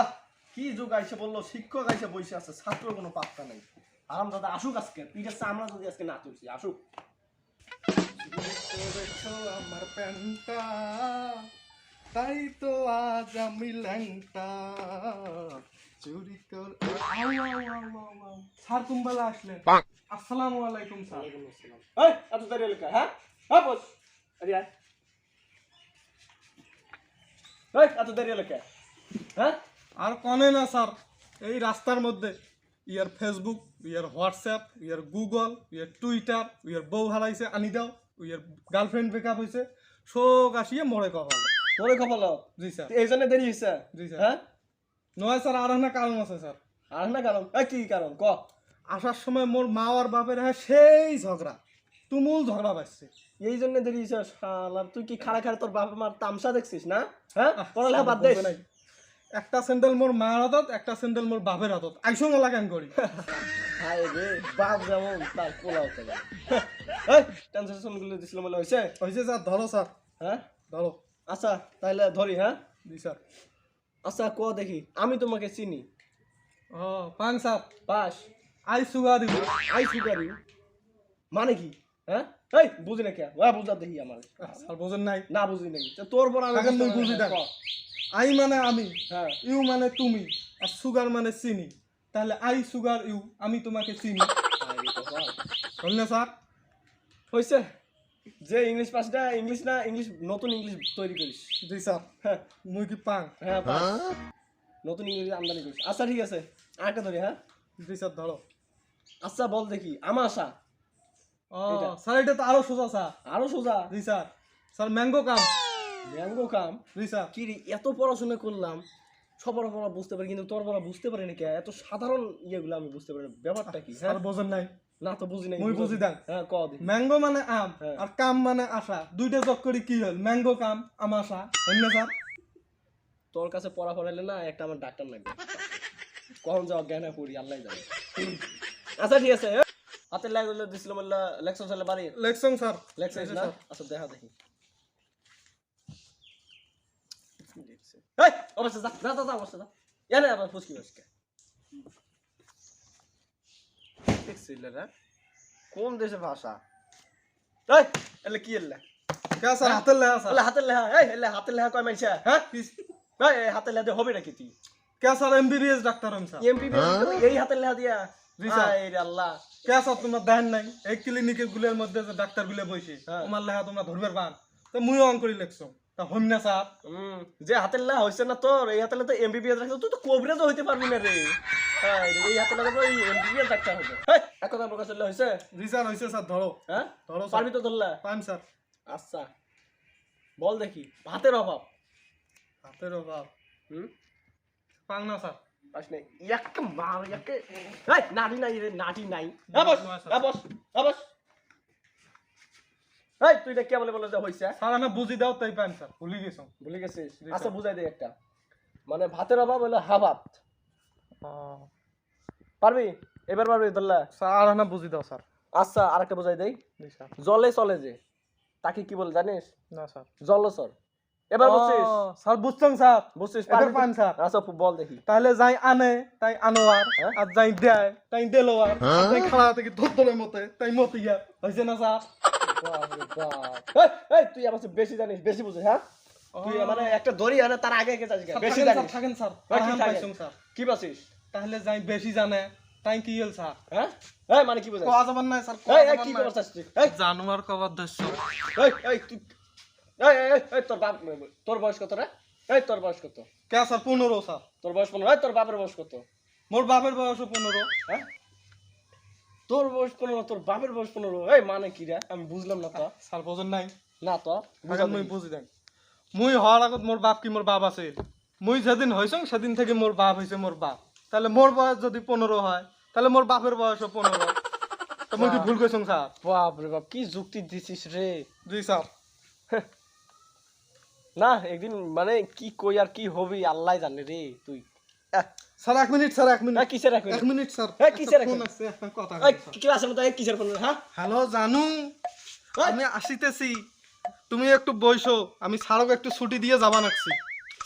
আহ কি যুগ আইসে বললো শিক্ষক আইসে বসে আছে ছাত্র কোনো পাত্তা নেই আরাম দাদা আসুক আজকে পিঠের চামড়া যদি আজকে না তুলছি আসুক আমার প্যান্টটা তাই তো আজ আমি ল্যাংটা চুরি কর স্যার কুম্বালা আসলেন আসসালামু আলাইকুম স্যার। এই এত দেরি হলো হ্যাঁ হ্যাঁ বস আরে আয় এই এত দেরি হলো হ্যাঁ আর কনে না স্যার, এই রাস্তার মধ্যে ইয়ার ফেসবুক, ইয়ার হোয়াটসঅ্যাপ, ইয়ার গুগল, ইয়ার টুইটার, ইয়ার বউ হারাইছে আনি দাও, ইয়ার গার্লফ্রেন্ড ব্রেকআপ হয়েছে, শোক আসিয়ে মরে কপাল। তোরে কপাল জি স্যার। এই জন্য দেরি হয়েছে জি স্যার। হ্যাঁ নয় স্যার, আর না কারণ আছে স্যার। আর না কারণ এই কি কারণ ক আসার সময় মোর মা আর বাপের হ্যাঁ সেই ঝগড়া, তুমুল ঝগড়া পাচ্ছে। এই জন্য দেরি হয়েছে শালা তুই কি খাড়া খাড়া তোর বাপ মার তামসা দেখছিস না হ্যাঁ পড়ালেখা বাদ দে একটা স্যান্ডেল মোর মার হাতত, একটা স্যান্ডেল মোর বাপের হাতত, আইসো মেলা কেন করি। হায় রে বাপ যেমন তার কোলাও তেমন এই ট্রান্সলেশন গুলো দিছিল বলে হয়েছে হয়েছে স্যার, ধরো স্যার, হ্যাঁ ধরো। আচ্ছা তাহলে ধরি হ্যাঁ জি স্যার। আচ্ছা ক দেখি আমি তোমাকে চিনি ও পাং স্যার, পাস আই সুগার ইউ। আই সুগারি মানে কি হ্যাঁ এই বুঝি না কে ওয়া বুঝা দেখি আমার স্যার বোঝেন নাই? না বুঝি নাকি তো তোর পর আমি এখন তুই বুঝি দেখ। আই মানে আমি, হ্যাঁ ইউ মানে তুমি, আর সুগার মানে চিনি। তাহলে আই সুগার ইউ, আমি তোমাকে চিনি। বল না স্যার? হয়েছে যে ইংলিশ পাসটা ইংলিশ না ইংলিশ নতুন ইংলিশ তৈরি করিস জি স্যার। হ্যাঁ মুই কি পাং? হ্যাঁ পাস নতুন ইংলিশ আমদানি করিস আচ্ছা ঠিক আছে আরেকটা ধরি হ্যাঁ জি স্যার, ধরো। আচ্ছা বল দেখি আমাশা ও এটা। স্যার, এটা তো আরো সোজা স্যার। আরো সোজা জি স্যার। স্যার ম্যাঙ্গো কাম। ম্যাঙ্গো কাম জি স্যার। কি রে এত পড়াশোনা করলাম সবার পড়া বুঝতে পারি কিন্তু তোর পড়া বুঝতে পারি না কে এত সাধারণ ইয়েগুলো আমি বুঝতে পারি না ব্যাপারটা কি হ্যাঁ স্যার বোঝেন নাই? না তো বুঝি না মুই বুঝি দেন। হ্যাঁ ক দেখি ম্যাঙ্গো মানে আম, হ্যাঁ। আর কাম মানে আশা, দুইটা যোগ করি কি হল? ম্যাঙ্গো কাম আমাশা। হল না স্যার? তোর কাছে পড়া পড়াইলে না একটা আমার ডাক্তার লাগবে কখন যাওয়া জ্ঞানে পড়ি আল্লাহ জানে আচ্ছা ঠিক আছে হাতের লাগলে দিছিল বললা লেকচার চলে বাড়ি লেকশন স্যার। লেকচার জি না স্যার। আচ্ছা দেখা দেখি এই অবশ্যই যা যা যা অবশ্যই যা এনে আবার ফুসকি আজকে দেখছিল রে কোন দেশের ভাষা এই এলে কি এলে কে স্যার হাতের লেখা স্যার? এলে হাতের লেখা এই এলে হাতের লেখা কয় মানছে হ্যাঁ এই হাতের লেখা দিয়ে হবে নাকি তুই কে স্যার এমবিবিএস ডাক্তার হন স্যার? এমপিবি এই হাতের লেখা দিয়া জি স্যার। এই রে আল্লাহ কে স্যার তোমরা দেখেন নাই এই ক্লিনিকের গুলোর মধ্যে যে ডাক্তার গুলো বসে হ্যাঁ। তোমার লেখা তোমরা ধরবার পান, তো মুইও অন করি লেখছো, তা হইম না স্যার? যে হাতের লেখা হইছে না তোর এই হাতের লেখা তো এমবিবিএস রাখছ তুই তো কবিরাজও হইতে পারবি না রে হ্যাঁ এই হাতের লেখা তো এই এমবিবিএস ডাক্তার হবে এই এখন আমার কাছে হইছে জি স্যার হয়েছে স্যার, ধরো। হ্যাঁ ধরো স্যার। পারবি তো ধরলা পান স্যার। আচ্ছা বল দেখি ভাতের অভাব হাতের অভাব হুম পাং না স্যার। পাস নাই এক মার এক এই নাটি নাই রে নাটি নাই বস বস বস এই তুই দেখ কে বলে বলে যে হইছে স্যার আমি বুঝি দাও তাই পান স্যার, ভুলি গেছো। ভুলে গেছিস জি, আচ্ছা স্যার। বুঝাই দে একটা মানে ভাতের অভাব হলো হাবাত পারবি এবার পারবি ধরলা স্যার না বুঝি দাও স্যার। আচ্ছা আরেকটা বুঝাই দেই জি স্যার। জলে চলে যে তাকে কি বলে জানিস না স্যার। জলচর এবার বুঝছিস ও, স্যার বুঝছেন স্যার। বুঝছিস এবার পারবি তো? পান স্যার। আচ্ছা বল দেখি তাহলে যাই আনে তাই আনোয়ার, হ্যাঁ? আর যাই দেয় তাই দেলোয়ার, আর যাই খাড়া থেকে ধরে মতে তাই মতিয়া। হয়েছে না স্যার? বাপরে বাপ এই এই তুই আমার চেয়ে বেশি জানিস বেশি বুঝিস হ্যাঁ তুই মানে একটা দড়ি আনে তার আগে আগে যাচ্ছিস বেশি থাকেন স্যার, জানিস থাকেন স্যার। হ্যাঁ, কি আরাম থাকেন? পাইছুম স্যার। কি বাসিস তাহলে যাই বেশি জানে তাই কি হল স্যার? হ্যাঁ এই মানে কি বুঝাস কোয়া যাবার নাই স্যার, এই কোয়া এই যাবার কি নাই। করছিস তুই এই জানোয়ার কবার দস্য। এই এই তুই এই তোর বাপ তোর বয়স কত রে এই তোর বয়স কত কে স্যার? 15 স্যার। তোর বয়স 15 এই তোর বাপের বয়স কত মোর বাপের বয়স 15। হ্যাঁ তোর বয়স 15 তোর বাপের বয়স 15 এই মানে কি রে আমি বুঝলাম না তো স্যার বোঝেন নাই? না তো এখন মুই বুঝি দেন। মুই হওয়ার আগত মোর বাপ কি মোর বাপ আছে? মুই যেদিন হইছং সেদিন থেকে মোর বাপ হইছে মোর বাপ। তাহলে মোর বয়স যদি 15 হয় তাহলে মোর বাপের বয়সও 15। তো মুই কি ভুল কইছং স্যার? বাপ রে বাপ কি যুক্তি দিছিস রে জি স্যার। না একদিন মানে কি কই আর কি হবি আল্লাহ জানে রে তুই স্যার 1 মিনিট স্যার, 1 মিনিট। হ্যাঁ কিসের রাখবি 1 মিনিট স্যার। হ্যাঁ, কিসের ফোন রাখবেন? আছে, একটা কথা এই কই স্যার। ক্লাসের মধ্যে কিসের ফোন হ্যাঁ হ্যালো জানু, আমি আসিতেছি, তুমি একটু বইসো, আমি স্যারকে একটু ছুটি দিয়ে যাবা নাকছি।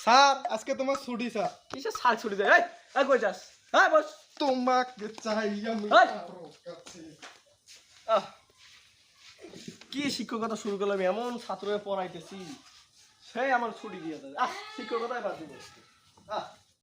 স্যার আজকে তোমার ছুটি স্যার। কিসে ছাড় ছুটি দেয় এই কই যাস হ্যাঁ বস তোমাকে চাই আমি এই! কারো কাছে। আহ কি শিক্ষকতা শুরু করলাম এমন ছাত্রকে পড়াইতেছি সেই আমার ছুটি দিয়ে দেয় শিক্ষকতায় বাদ দিব